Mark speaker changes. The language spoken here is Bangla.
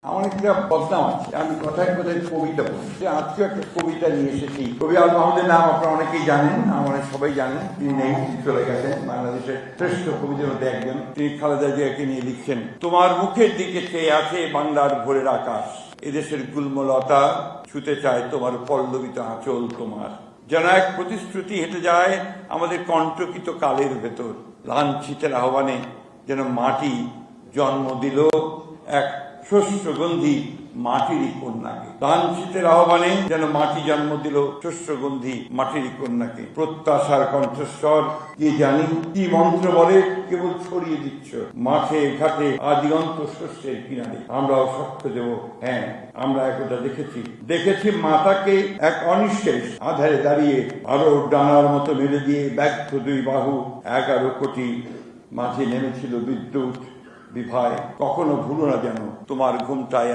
Speaker 1: আমার একটা বদনাম আছে, আমি কথায় কথায় কবিতা পড়ি। আজকে একটা কবিতা নিয়ে এসেছি। কবি আল মাহমুদের নাম আপনারা অনেকেই জানেন, আমরা সবাই জানেন। তিনি নেই, চলে গেছেন। বাংলাদেশের শ্রেষ্ঠ কবিদের মধ্যে একজন। তিনি খালেদা জিয়াকে নিয়ে লিখছেন, তোমার মুখের দিকে চেয়ে আছে বাংলার ভোরের আকাশ, এদেশের গুল্মলতা ছুতে চায় তোমার পল্লবিত আঁচল। তোমার যেন এক প্রতিশ্রুতি হেঁটে যায় আমাদের কণ্টকিত কালের ভেতর। লাঞ্ছিতের আহ্বানে যেন মাটি জন্ম দিল এক শস্যগন্ধি মাটিরই কন্যাকে। লাঞ্ছিতের আহ্বানে যেন মাটি জন্ম দিল শস্যগন্ধি মাটিরই কন্যাকে। প্রত্যাশার কণ্ঠস্বর কি জানি কি মন্ত্র বলে কেবল ছড়িয়ে দিচ্ছ মাঠে ঘাটে আদিগন্ত শস্যের কিনারে। আমরাও সাক্ষ্য দেব, হ্যাঁ আমরা একদা দেখেছি মাতাকে এক অনিঃশেষ আধারে দাঁড়িয়ে আরো ডানার মতো মেলে দিয়ে ব্যর্থ দুই বাহু 11 কোটি মাঝে নেমেছিল বিদ্যুৎ বিভায়। কখনো ভুলো না যেন তোমার ঘুমটায়